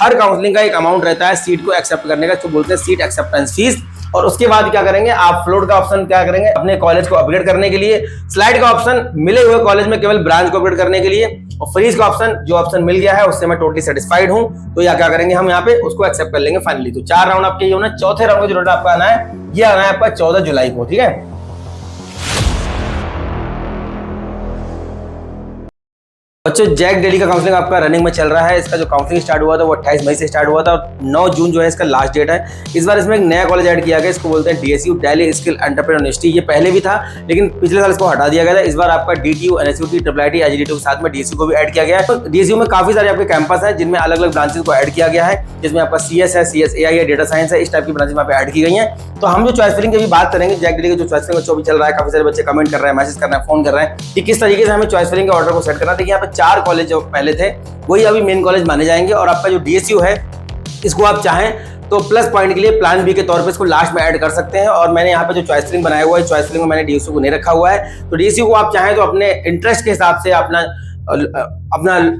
हर counselling का एक amount रहता है सीट को एक्सेप्ट करने का, इसको बोलते हैं सीट एक्सेप्टेंस फीस। और उसके बाद क्या करेंगे आप, फ्लोट का ऑप्शन क्या करेंगे अपने कॉलेज को अपग्रेड करने के लिए, स्लाइड का ऑप्शन मिले हुए कॉलेज में केवल ब्रांच को अपग्रेड करने के लिए, और फ्रीज का ऑप्शन जो ऑप्शन मिल गया है उससे मैं टोटली सेटिस्फाइड हूं, तो या क्या करेंगे हम यहाँ पे उसको एक्सेप्ट कर लेंगे फाइनली। तो 4 राउंड आपके ये होना, चौथे राउंड का जो रिजल्ट आपका आना है ये आना है आपका 14 जुलाई को, ठीक है। बच्चों जैक दिल्ली का काउंसलिंग आपका रनिंग में चल रहा है। इसका जो काउंसलिंग स्टार्ट हुआ था वो 28 मई से स्टार्ट हुआ था और 9 जून जो है इसका लास्ट डेट है। इस बार इसमें एक नया कॉलेज ऐड किया गया, इसको बोलते हैं DSU, Delhi skill entrepreneur university. ये पहले भी था लेकिन पिछले साल इसको हटा दिया गया था। इस बार आपका डीटीयू, एनएसयूटी, IIT, आईजीडीटी के साथ में डीएसयू को भी ऐड किया गया है। तो डीएसयू में काफी सारे आपके कैंपस है जिनमें अलग अलग ब्रांचेस को ऐड किया गया है, जिसमें आपका सीएस है, CSAI है, डेटा साइंस है, इस टाइप की ब्रांचेस वहाँ पे ऐड की गई है। तो हम जो चॉइस फिलिंग की भी बात करेंगे, जैक दिल्ली का जो चॉइस फिलिंग भी चल रहा है, काफी सारे बच्चे कमेंट कर रहे हैं, मैसेज कर रहे हैं, फोन कर रहे हैं कि किस तरीके से हमें चॉइस फिलिंग के ऑर्डर को सेट करना है। देखिए यहाँ पे 4 कॉलेज जो पहले थे वही अभी मेन कॉलेज माने जाएंगे, और आपका जो डीएसयू है इसको आप चाहें तो प्लस पॉइंट के लिए प्लान बी के तौर पे इसको लास्ट में ऐड कर सकते हैं। और मैंने यहाँ पे जो चॉइस फिलिंग बनाया हुआ है, चॉइस फिलिंग में मैंने डीएसयू को नहीं रखा हुआ है। तो डीएसयू को आप चाहें तो अपने इंटरेस्ट के हिसाब से अपना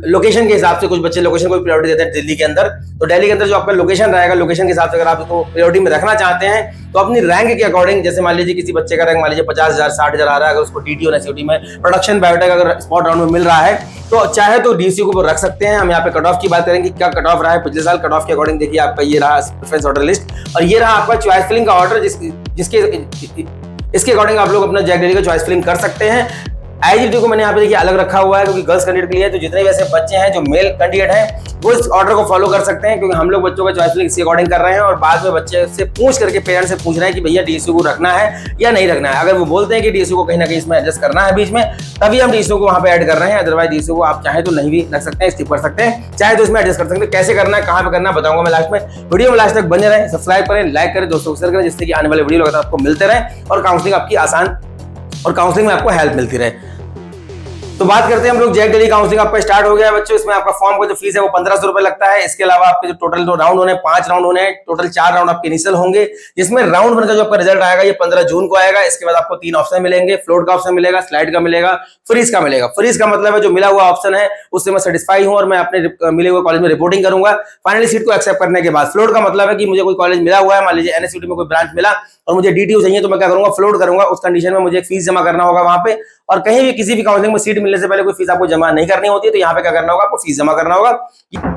लोकेशन के हिसाब से, कुछ बच्चे लोकेशन को भी प्रायोरिटी देते हैं दिल्ली के अंदर, तो दिल्ली के अंदर जो आपका लोकेशन रहेगा, लोकेशन के हिसाब से अगर आप इसको प्रायोरिटी में रखना चाहते हैं तो अपनी रैंक के अकॉर्डिंग, जैसे मान लीजिए किसी बच्चे का रैंक मान लीजिए 50,000 60,000 आ रहा है, अगर उसको डीटीयू एनएसयूटी में प्रोडक्शन बायोटेक अगर स्पॉट राउंड में मिल रहा है तो चाहे तो डीएसयू को रख सकते हैं। हम यहाँ पे कट ऑफ की बात करेंगे, क्या कट ऑफ रहा है पिछले साल, कट ऑफ के अकॉर्डिंग देखिए आपका ये रहा प्रेफरेंस ऑर्डर लिस्ट, और ये रहा आपका चॉइस फिलिंग का ऑर्डर, इसके अकॉर्डिंग आप लोग अपना जैक दिल्ली का चॉइस फिलिंग कर सकते हैं। आईजीटी को मैंने यहाँ पे देखिए अलग रखा हुआ है क्योंकि गर्ल्स कैंडिडेट के लिए, तो जितने भी ऐसे बच्चे हैं जो मेल कैंडिडेट हैं वो इस ऑर्डर को फॉलो कर सकते हैं, क्योंकि हम लोग बच्चों का चॉइस फिलिंग इसी अकॉर्डिंग कर रहे हैं। और बाद में बच्चे से पूछ करके पेरेंट्स से पूछ रहे हैं कि भैया डीएसयू को रखना है या नहीं रखना है। अगर वो बोलते हैं कि डीएसयू को कहीं ना कहीं इसमें एडजस्ट करना है बीच में, तभी हम डीएसयू को वहाँ पे ऐड कर रहे हैं। अदरवाइज डीएसयू को आप चाहे तो नहीं भी रख सकते हैं, स्किप कर सकते हैं, चाहे तो इसमें एडजस्ट कर सकते हैं। कैसे करना है, कहाँ पे करना है बताऊंगा मैं लास्ट में। वीडियो में लास्ट तक बने रहें, सब्सक्राइब करें, लाइक करें, दोस्तों को शेयर करें, जिससे कि आने वाले वीडियो लगातार आपको मिलते रहे और काउंसलिंग आपकी आसान और काउंसलिंग में आपको हेल्प मिलती रहे। तो बात करते हैं हम लोग, जैक दिल्ली काउंसलिंग आपका स्टार्ट हो गया है बच्चों। इसमें आपका फॉर्म का जो फीस है वो 1500 रुपए लगता है। इसके अलावा आपके जो टोटल जो राउंड होने 5 राउंड होने हैं, टोटल 4 राउंड आपके इनिशियल होंगे, जिसमें राउंड 1 का जो आपका रिजल्ट आएगा ये 15 जून को आएगा। इसके बाद आपको 3 ऑप्शन मिलेंगे, फ्लोट का ऑप्शन मिलेगा, स्लाइड का मिलेगा, फ्रीज का मिलेगा। फ्रीज का मतलब है जो मिला हुआ ऑप्शन है उससे मैं सेटिस्फाई हूं और मैं अपने मिले हुए कॉलेज में रिपोर्टिंग करूंगा फाइनली सीट को एक्सेप्ट करने के बाद। फ्लोट का मतलब है कि मुझे कोई कॉलेज मिला हुआ है, मान लीजिए एनएसयूटी में कोई ब्रांच मिला और मुझे डीटीयू चाहिए, तो मैं क्या करूंगा, फ्लोट करूंगा। उस कंडीशन में मुझे एक फीस जमा करना होगा वहां पे, और कहीं भी किसी भी काउंसलिंग में सीट मिलने से पहले कोई फीस आपको जमा नहीं करनी होती है, तो यहाँ पे क्या करना होगा, आपको फीस जमा करना होगा।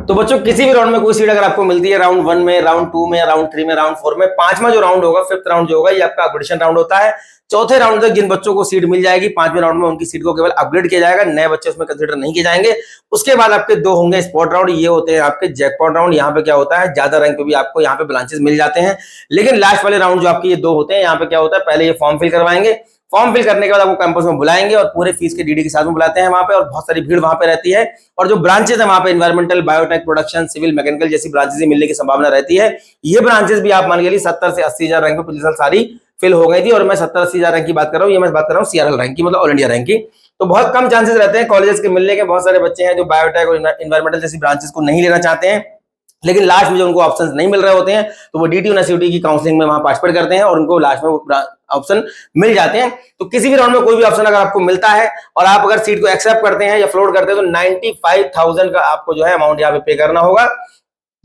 तो बच्चों किसी भी राउंड में कोई सीट अगर आपको मिलती है, राउंड 1 में, राउंड 2 में, राउंड 3 में, राउंड 4 में, 5वां जो राउंड होगा, 5th राउंड जो होगा, ये आपका अपग्रेडेशन राउंड होता है। चौथे राउंड तक जिन बच्चों को सीट मिल जाएगी 5वें राउंड में, उनकी सीट को केवल अपग्रेड किया जाएगा, नए बच्चे उसमें कंसीडर नहीं किए जाएंगे। उसके बाद आपके 2 होंगे स्पॉट राउंड, ये होते हैं आपके जैकपॉट राउंड। यहाँ पे क्या होता है, ज्यादा रैंक पे भी आपको यहाँ पे ब्रांचेस मिल जाते हैं, लेकिन लास्ट वाले राउंड जो आपके ये 2 होते हैं, यहाँ पे क्या होता है, पहले ये फॉर्म फिल करवाएंगे, फॉर्म फिल करने के बाद आपको कैंपस में बुलाएंगे और पूरे फीस के डीडी के साथ में बुलाते हैं वहां पे, और बहुत सारी भीड़ वहां पे रहती है। और जो ब्रांचेस है वहां पे environmental, biotech, production, civil, mechanical जैसी ब्रांचेस मिलने की संभावना रहती है। ये ब्रांचेस भी आप मान के लिए 70 से 80 हजार रैंक पे पिछले साल सारी फिल हो गई थी, और मैं 70-80 हजार रैंक की बात कर रहा हूँ, ये मैं बात कर रहा हूँ सीआरएल रैंक की, मतलब ऑल इंडिया रैंक की। तो बहुत कम चांसेस रहते हैं कॉलेजेस के मिलने के। बहुत सारे बच्चे हैं जो बायोटेक और एनवायरमेंटल जैसी ब्रांचेस को नहीं लेना चाहते हैं, लेकिन लास्ट में जो उनको ऑप्शंस नहीं मिल रहे होते हैं तो वो डीटीयू एनएसयूटी की काउंसलिंग में वहां पार्टिसिपेट करते हैं और उनको लास्ट में ऑप्शन मिल जाते हैं। तो किसी भी राउंड में कोई भी ऑप्शन अगर आपको मिलता है और आप अगर सीट को एक्सेप्ट करते हैं या फ्लोट करते हैं तो 95,000 का आपको जो है अमाउंट यहाँ पे पे करना होगा।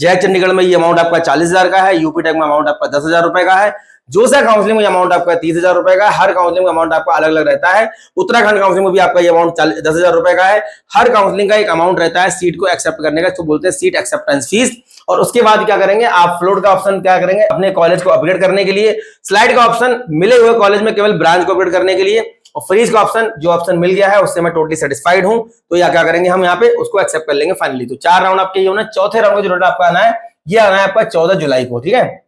जैक चंडीगढ़ में ये अमाउंट आपका 40,000 का है, यूपी टेक में अमाउंट आपका 10,000 रुपए का है, जोसा काउंसलिंग में अमाउंट आपका 30,000 रुपए का है। हर काउंसलिंग में अमाउंट आपका अलग अलग रहता है। उत्तराखंड काउंसलिंग में भी आपका ये अमाउंट 10,000 रुपए का है। हर काउंसलिंग का एक अमाउंट रहता है सीट को एक्सेप्ट करने का, इसको बोलते हैं सीट एक्सेप्टेंस फीस। और उसके बाद क्या करेंगे आप, फ्लोट का ऑप्शन क्या करेंगे अपने कॉलेज को अपग्रेड करने के लिए, स्लाइड का ऑप्शन मिले हुए कॉलेज में केवल ब्रांच को अपग्रेड करने के लिए, और फ्रीज का ऑप्शन जो ऑप्शन मिल गया है उससे मैं टोटली सेटिस्फाइड हूं, तो या क्या करेंगे हम यहाँ पे उसको एक्सेप्ट कर लेंगे फाइनली। तो 4 राउंड आपके ये होना, चौथे राउंड का जो रिजल्ट आपका आना है ये आना है आपका 14 जुलाई को, ठीक है।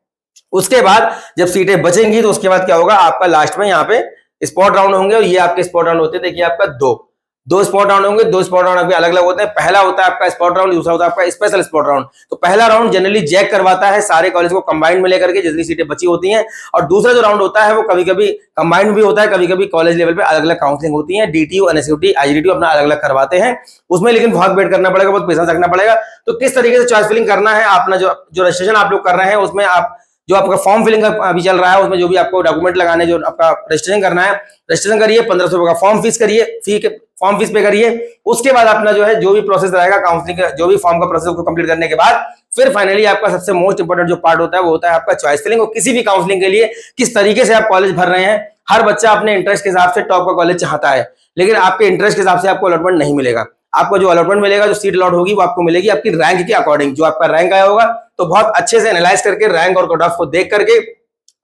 उसके बाद जब सीटें बचेंगी तो उसके बाद क्या होगा, आपका लास्ट में यहाँ पे स्पॉट राउंड होंगे, और ये आपके स्पॉट राउंड होते हैं, देखिए आपका 2 स्पॉट राउंड होंगे। 2 स्पॉट राउंड अभी अलग अलग होते हैं। पहला होता है आपका स्पॉट राउंड, दूसरा होता है आपका स्पेशल स्पॉट राउंड। तो पहला राउंड जनरली जैक करवाता है सारे कॉलेज को कंबाइंड में लेकर के, जितनी सीटें बची होती हैं, और दूसरा जो राउंड होता है वो कभी कभी कंबाइंड भी होता है, कभी कभी कॉलेज लेवल पे अलग अलग काउंसलिंग होती है। डीटीयू, एनएसयूटी, आईजीडीटी अपना अलग अलग करवाते हैं, उसमें लेकिन बहुत वेट करना पड़ेगा, बहुत पेशेंस रखना पड़ेगा। तो किस तरीके से चॉइस फिलिंग करना है, अपना जो रजिस्ट्रेशन आप लोग कर रहे हैं उसमें आप जो आपका फॉर्म फिलिंग का अभी चल रहा है उसमें जो भी आपको डॉक्यूमेंट लगाने, जो आपका रजिस्ट्रेशन करना है, रजिस्ट्रेशन करिए, 1500 रुपए का फॉर्म फीस करिए, फॉर्म फीस पे करिए। उसके बाद अपना जो है जो भी प्रोसेस रहेगा काउंसलिंग का, जो भी फॉर्म का प्रोसेस को कंप्लीट करने के बाद फिर फाइनली आपका सबसे मोस्ट इंपोर्टेंट जो पार्ट होता है वो होता है आपका चॉइस फिलिंग। और किसी भी काउंसलिंग के लिए किस तरीके से आप कॉलेज भर रहे हैं, हर बच्चा अपने इंटरेस्ट के हिसाब से टॉप का कॉलेज चाहता है, लेकिन आपके इंटरेस्ट के हिसाब से आपको अलॉटमेंट नहीं मिलेगा। आपको जो अलॉटमेंट मिलेगा, जो सीट अलॉट होगी, वो आपको मिलेगी आपकी रैंक के अकॉर्डिंग। जो आपका रैंक आया होगा तो बहुत अच्छे से एनालाइज करके रैंक और कट ऑफ को देख करके,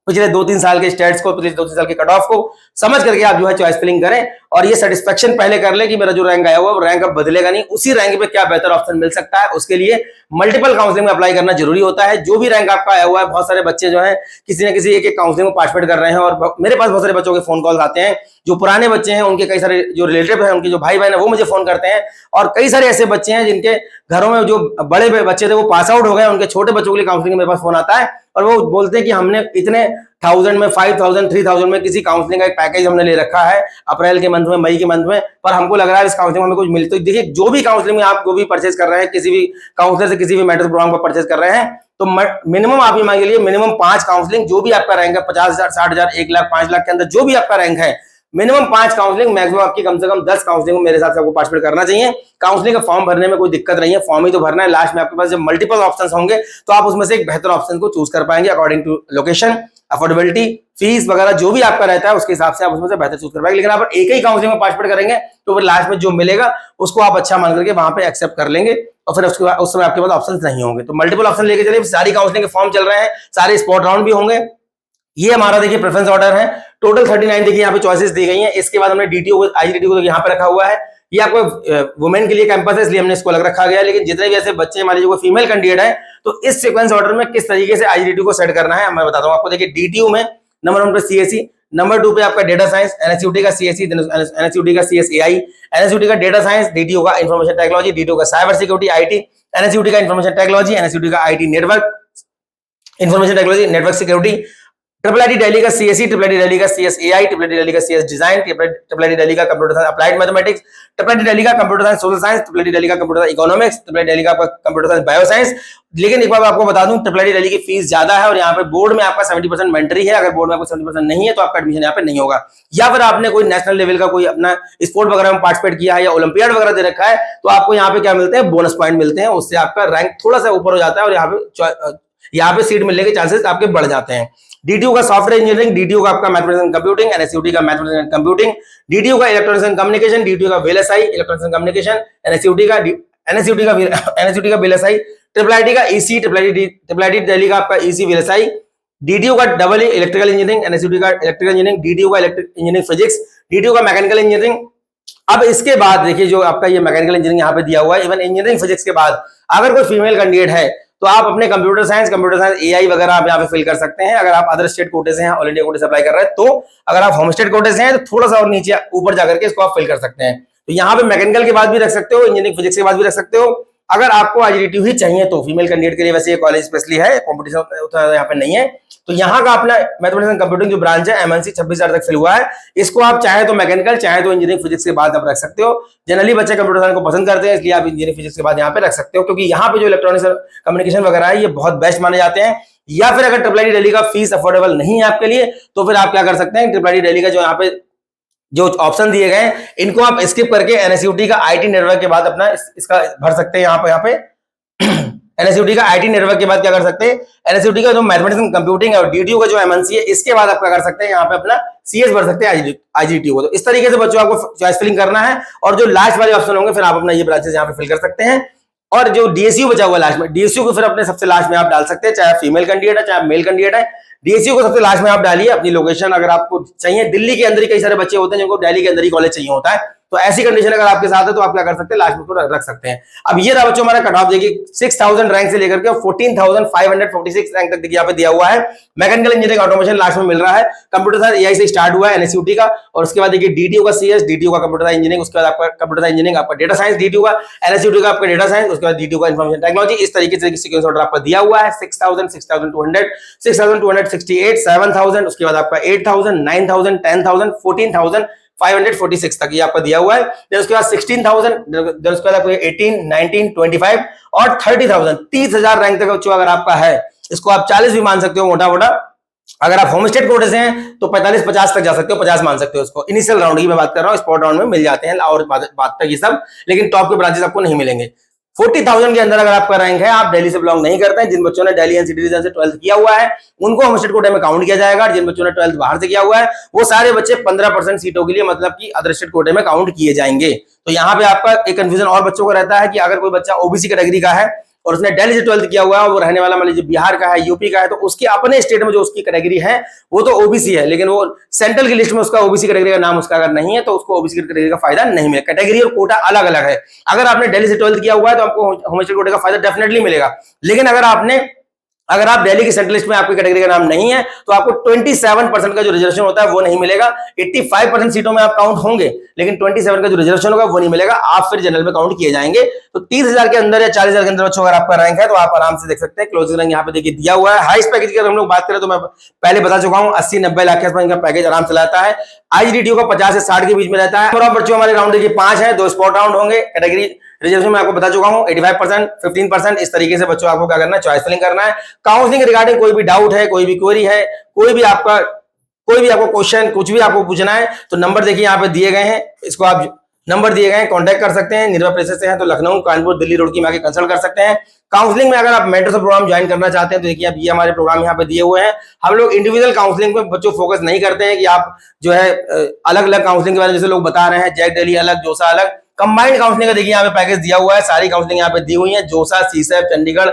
पिछले 2-3 साल के स्टेट्स को, पिछले 2-3 साल के कट ऑफ को समझ करके आप जो है चॉइस फिलिंग करें। और ये सेटिस्फेक्शन पहले कर ले कि मेरा जो रैंक आया हुआ वो रैंक अब बदलेगा नहीं, उसी रैंक पे क्या बेहतर ऑप्शन मिल सकता है, उसके लिए मल्टीपल काउंसलिंग में अप्लाई करना जरूरी होता है। जो भी रैंक आपका आया हुआ है, बहुत सारे बच्चे जो है किसी न किसी एक काउंसलिंग में पार्टिसिपेट कर रहे हैं, और मेरे पास बहुत सारे बच्चों के फोन कॉल आते हैं। जो पुराने बच्चे हैं, उनके कई सारे जो रिलेटिव हैं, उनके जो भाई बहन है, वो मुझे फोन करते हैं। और कई सारे ऐसे बच्चे हैं जिनके घरों में जो बड़े बच्चे थे वो पास आउट हो गए, उनके छोटे बच्चों के लिए काउंसलिंग मेरे पास फोन आता है, और वो बोलते हैं कि हमने इतने 1000 में, 5000, 3000 में किसी काउंसलिंग का एक पैकेज हमने ले रखा है अप्रैल के मंथ में, मई के मंथ में, पर हमको लग रहा है इस काउंसलिंग में हमें कुछ मिलता है। देखिए, जो भी काउंसलिंग में आप जो भी परचेज कर रहे हैं, किसी भी काउंसलर से किसी भी मेंटरशिप प्रोग्राम को परचेज कर रहे हैं, तो मिनिमम आप ये मान लीजिए मिनिमम 5 काउंसलिंग, जो भी आपका रैंक है 50,000, 60,000, 1 लाख, 5 लाख के अंदर जो भी आपका रैंक है, मिनिमम 5 काउंसलिंग, मैक्सिमम आपकी कम से कम 10 काउंसलिंग मेरे हिसाब से आपको पार्टिसिपेट करना चाहिए। काउंसलिंग का फॉर्म भरने में कोई दिक्कत नहीं है, फॉर्म ही तो भरना है। लास्ट में आपके पास जब मल्टीपल ऑप्शंस होंगे तो आप उसमें से एक बेहतर ऑप्शन को चूज कर पाएंगे according to location, affordability, fees वगैरह जो भी आपका रहता है उसके हिसाब से आप उसमें से बेहतर चूज कर पाएंगे। लेकिन आप एक ही काउंसलिंग में पार्टिसिपेट करेंगे तो फिर लास्ट में जो मिलेगा उसको आप अच्छा मान करके वहां पे एक्सेप्ट कर लेंगे, और फिर उसके बाद उस समय आपके पास ऑप्शंस नहीं होंगे। तो मल्टीपल ऑप्शन लेके चलिए, सारी काउंसलिंग के फॉर्म चल रहे हैं, सारे स्पॉट राउंड भी होंगे। ये हमारा देखिए प्रेफरेंस ऑर्डर है, टोटल 39 देखिए यहाँ पे चॉइसेस दी गई हैं। इसके बाद हमने डीटीओ को, आईजीडीटी को यहाँ पे रखा हुआ है। ये आपको वुमेन के लिए कैंपस है, इसलिए हमने इसको अलग रखा गया है। लेकिन जितने भी ऐसे बच्चे मान लीजिए कोई फीमेल कैंडिडेट है, तो इस सीक्वेंस ऑर्डर में किस तरीके से आईजीडीटी को सेट करना है मैं बताता हूँ आपको। देखिए, डीटीयू में नंबर 1 पे सीएसई, नंबर 2 पे आपका डेटा साइंस, एनएसयूटी का सीएसई, एनएसयूटी का सीएसएआई, एनएसयूटी का डेटा साइंस, डीटीओ का इंफॉर्मेशन टेक्नोलॉजी, डीटीओ का साइबर सिक्योरिटी आईटी, एनएसयूटी का इंफॉर्मेशन टेक्नोलॉजी, एनएसयूटी का IT network, information technology, network security, triple IT Delhi का सीएसई, ट्रिपल आईटी दिल्ली का सीएसएआई, ट्रिपल आईटी दिल्ली का CS design, triple IT Delhi का computer science applied mathematics, triple IT Delhi का computer science social science, triple IT Delhi का computer economics, triple IT Delhi का computer science bio science. लेकिन एक बार आपको बता दूं, ट्रिपल आईटी दिल्ली की फीस ज्यादा है, और यहाँ पे बोर्ड में आपका 70% मेंटरी है। अगर बोर्ड में आपको 70% नहीं है तो आपका एडमिशन यहाँ पे नहीं होगा। या फिर आपने कोई नेशनल लेवल का कोई अपना स्पोर्ट वगैरह में पार्टिसिपेट किया है या ओलंपियाड वगैरह दे रखा है, तो आपको यहाँ पे क्या मिलते हैं, बोनस पॉइंट मिलते हैं। उससे आपका रैंक थोड़ा सा ऊपर हो जाता है, और यहाँ पे सीट मिलने के चांसेस आपके बढ़ जाते हैं। डीटीयू का सॉफ्टवेयर इंजीनियरिंग, डीटीयू का आपका मैथमेटिक्स एंड कंप्यूटिंग, एनएसयूटी का मैथमेटिक्स एंड कंप्यूटिंग, डीटीयू का इलेक्ट्रॉनिक्स एंड कम्युनिकेशन, डीटीयू का VLSI electronics and communication, NSUT का वीएलएसआई, ट्रिपल आईटी का ईसी, ट्रिपल आईटी दिल्ली का आपका ईसी वीएलएसआई, डीटीयू का डबल इलेक्ट्रिकल इंजीनियरिंग, एनएसयूटी का इलेक्ट्रिकल इंजीनियरिंग, डीटीयू का इलेक्ट्रिक इंजीनियरिंग फिजिक्स, डीटीयू का मैकेनिकल इंजीनियरिंग। अब इसके बाद देखिए, जो आपका ये मैकेनिकल इंजीनियरिंग यहाँ पे दिया हुआ है, इवन इंजीनियरिंग फिजिक्स के बाद अगर कोई फीमेल कैंडिडेट है तो आप अपने कंप्यूटर साइंस एआई वगैरह आप यहाँ पे फिल कर सकते हैं। अगर आप अदर स्टेट कोटे से हैं, ऑल इंडिया कोटे से अप्लाई कर रहे हैं, तो अगर आप होम स्टेट कोटे से हैं तो थोड़ा सा और नीचे ऊपर जाकर के इसको आप फिल कर सकते हैं। तो यहाँ पे मैकेनिकल के बाद भी रख सकते हो, इंजीनियरिंग फिजिक्स के बाद भी रख सकते हो। अगर आपको आईजीडीटी ही चाहिए तो फीमेल कैंडिडेट के लिए वैसे ये कॉलेज स्पेशली है, कंपटीशन उतना यहाँ पे नहीं है। तो यहाँ का अपना मैथमेटिक्स एंड कंप्यूटिंग जो ब्रांच है एमएनसी 26,000 तक फिल हुआ है, इसको आप चाहे तो मैकेनिकल चाहे तो इंजीनियरिंग फिजिक्स के बाद आप रख सकते हो। जनरली बच्चे कंप्यूटर साइंस को पसंद करते हैं, इसलिए आप इंजीनियरिंग फिजिक्स के बाद यहाँ पे रख सकते हो, क्योंकि यहाँ पे जो इलेक्ट्रॉनिक्स कम्युनिकेशन वगैरह है ये बहुत बेस्ट माने जाते हैं। या फिर अगर ट्रिपल आईटी दिल्ली का फीस अफोर्डेबल नहीं है आपके लिए, तो फिर आप क्या कर सकते हैं, ट्रिपल आईटी दिल्ली का जो यहाँ पे जो ऑप्शन दिए गए हैं इनको आप स्किप करके एनएसयूटी का आईटी नेटवर्क के बाद अपना इसका भर सकते हैं। यहाँ पे एनएसयूटी का आईटी नेटवर्क के बाद क्या कर सकते हैं, एनएसयूटी का जो मैथमेटिक्स एंड कंप्यूटिंग है और डीटीयू का जो एमएनसी है, इसके बाद आप क्या कर सकते हैं, यहाँ पे अपना सीएस भर सकते हैं आईजीटी को। तो इस तरीके से बच्चों आपको चॉइस फिलिंग करना है, और जो लास्ट वाले ऑप्शन होंगे फिर आप अपना ये ब्रांचेस यहाँ पे फिल कर सकते हैं। और जो डीएसयू बचा हुआ लास्ट में, डीएसयू को फिर अपने सबसे लास्ट में आप डाल सकते हैं, चाहे फीमेल कैंडिडेट है चाहे मेल कैंडिडेट है। डीएसयू को सबसे लास्ट में आप डालिए, अपनी लोकेशन अगर आपको चाहिए। दिल्ली के अंदर ही कई सारे बच्चे होते हैं जिनको दिल्ली के अंदर ही कॉलेज चाहिए होता है, तो ऐसी कंडीशन अगर आपके साथ है तो आप क्या कर सकते हैं, लास्ट में उसको रख सकते हैं। अब ये रहा बच्चों हमारा कट ऑफ, देखिए 6000 रैंक से लेकर के 14,546 रैंक तक यहाँ पे दिया हुआ है। मैकेनिकल इंजीनियरिंग ऑटोमेशन लास्ट में मिल रहा है, कंप्यूटर साइंस एआई से स्टार्ट हुआ है एनएसयूटी का, और उसके बाद देखिए डीटीयू का सीएस, डीटीयू का कंप्यूटर साइंस इंजीनियरिंग, उसके बाद आपका कंप्यूटर साइंस इंजीनियरिंग, आपका डेटा साइंस डीटीयू का, एनएसयूटी का आपका डेटा साइंस, उसके बाद डीटीयू का इंफॉर्मेशन टेक्नोलॉजी। इस तरीके से सीक्वेंस ऑर्डर आपका दिया हुआ है 6000, 6200, 6268, 7000, उसके बाद आपका 8000, 9000, 10000, 14,546 तक ये आपका दिया हुआ है। फिर उसके बाद 16,000, फिर उसके बाद आपको 18, 19, 25 और 30,000, 30,000 रैंक तक बच्चों अगर आपका है, इसको आप 40 भी मान सकते हो मोटा मोटा। अगर आप होम स्टेट कोटे से हैं तो 45-50 तक जा सकते हो, 50 मान सकते हो उसको। इनिशियल राउंड की मैं बात कर रहा हूँ, स्पॉट राउंड में मिल जाते हैं और बाद तक ये सब, लेकिन टॉप के ब्रांचेस आपको नहीं मिलेंगे। 40,000 के अंदर अगर आपका रैंक है, आप दिल्ली से बिलोंग नहीं करते हैं, जिन बच्चों ने दिल्ली एनसीटी रीजन से 12th किया हुआ है उनको होम स्टेट कोटे में काउंट किया जाएगा, और जिन बच्चों ने 12th बाहर से किया हुआ है वो सारे बच्चे 15% सीटों के लिए मतलब कि अदर स्टेट कोटे में काउंट किए जाएंगे। तो यहाँ पे आपका एक कंफ्यूजन और बच्चों को रहता है कि अगर कोई बच्चा ओबीसी कैटेगरी का है और उसने दिल्ली से 12th किया हुआ है, वो रहने वाला मान लीजिए बिहार का है, यूपी का है, तो उसके अपने स्टेट में जो उसकी कैटेगरी है वो तो ओबीसी है, लेकिन वो सेंट्रल की लिस्ट में उसका ओबीसी कैटेगरी का नाम उसका अगर नहीं है तो उसको ओबीसी कैटेगरी का फायदा नहीं मिलेगा। कैटेगरी और कोटा अलग अलग है। अगर आपने दिल्ली से 12th किया हुआ है तो आपको होम स्टेट कोटे का फायदा डेफिनेटली मिलेगा, लेकिन अगर आप दिल्ली की सेंट्रल लिस्ट में आपकी कैटेगरी का नाम नहीं है तो आपको 27% का जो रिजर्वेशन होता है वो नहीं मिलेगा। 85% सीटों में आप काउंट होंगे, लेकिन 27 का जो रिजर्वेशन होगा वो नहीं मिलेगा, आप फिर जनरल में काउंट किए जाएंगे। तो 30,000 के अंदर या 40,000 के अंदर बच्चों अगर आपका रैंक है तो आप आराम से देख सकते हैं। क्लोजिंग रैंक यहाँ पे देखिए दिया हुआ है। हाईएस्ट पैकेज की अगर हम लोग बात करें तो मैं पहले बता चुका हूँ 80-90 लाख के आसपास इनका पैकेज आराम से रहता है। आईजीडीटीओ का 50 से 60 के बीच में रहता है। और बच्चों हमारे राउंड देखिए 5 है, 2 स्पॉट राउंड होंगे। कैटेगरी रिजर्वेशन में आपको बता चुका हूं 85%, 15%, इस तरीके से बच्चों आपको क्या करना है, चॉइस फिलिंग करना है। काउंसलिंग रिगार्डिंग कोई भी डाउट है, कोई भी क्वेरी है, कोई भी आपको क्वेश्चन कुछ भी आपको पूछना है तो नंबर देखिए यहाँ पे दिए गए हैं, इसको आप नंबर दिए गए हैं, कांटेक्ट कर सकते हैं। निर्भय प्लेसेस से हैं तो लखनऊ, कानपुर, दिल्ली रोड की में आके कंसल्ट कर सकते हैं। काउंसलिंग में अगर आप मेंटरशिप प्रोग्राम ज्वाइन करना चाहते हैं तो देखिए अब ये हमारे प्रोग्राम यहाँ पे दिए हुए हैं। हम लोग इंडिविजुअल काउंसलिंग पे बच्चों फोकस नहीं करते हैं कि आप जो है अलग अलग काउंसलिंग के बारे में जैसे लोग बता रहे हैं, जैक दिल्ली अलग, जोसा अलग। कंबाइंड काउंसलिंग का देखिए यहाँ पे पैकेज दिया हुआ है, सारी काउंसलिंग यहाँ पे दी हुई है, जोसा, सीसैप, चंडीगढ़,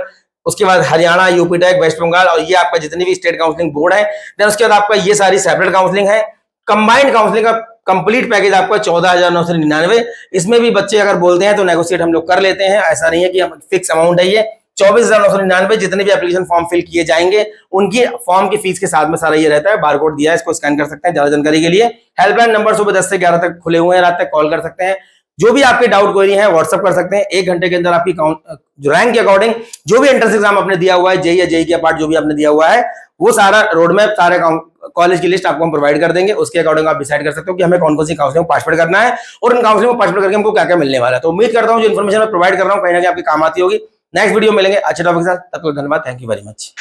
उसके बाद Haryana, UP tech, West Bengal, और ये आपका जितनी भी स्टेट काउंसलिंग बोर्ड है। देन उसके बाद आपका ये सारी सेपरेट काउंसलिंग है। कंबाइंड काउंसलिंग का कंप्लीट पैकेज आपका 14,999। इसमें भी बच्चे अगर बोलते हैं तो नेगोशिएट हम लोग कर लेते हैं, ऐसा नहीं है कि हम फिक्स अमाउंट है। ये 24,999 जितने भी एप्लीकेशन फॉर्म फिल किए जाएंगे उनकी फॉर्म की फीस के साथ में सारा ये रहता है। बारकोड दिया है, इसको स्कैन कर सकते हैं। ज्यादा जानकारी के लिए हेल्पलाइन नंबर सुबह 10 से 11 तक खुले हुए हैं, रात तक कॉल कर सकते हैं। जो भी आपके डाउट क्वेरी है व्हाट्सएप कर सकते हैं। 1 घंटे के अंदर आपकी जो रैंक के अकॉर्डिंग जो भी एंट्रेंस एग्जाम आपने दिया हुआ है, जेई या जेई के पार्ट जो भी आपने दिया हुआ है, वो सारा रोड मैप, सारे कॉलेज की लिस्ट आपको हम प्रोवाइड कर देंगे। उसके अकॉर्डिंग आप डिसाइड कर सकते हो कि हमें कौन कौन सी काउंसलिंग में पार्टिसिपेट करना है और उन काउंसलिंग में पार्टिसिपेट करके हमको क्या क्या मिलने वाला है। तो उम्मीद करता हूं जो इन्फॉर्मेशन मैं प्रोवाइड कर रहा हूं कहीं ना कहीं आपकी काम आती होगी। नेक्स्ट वीडियो मिलेंगे अच्छे टॉपिक के साथ, तब तक धन्यवाद। Thank you very much.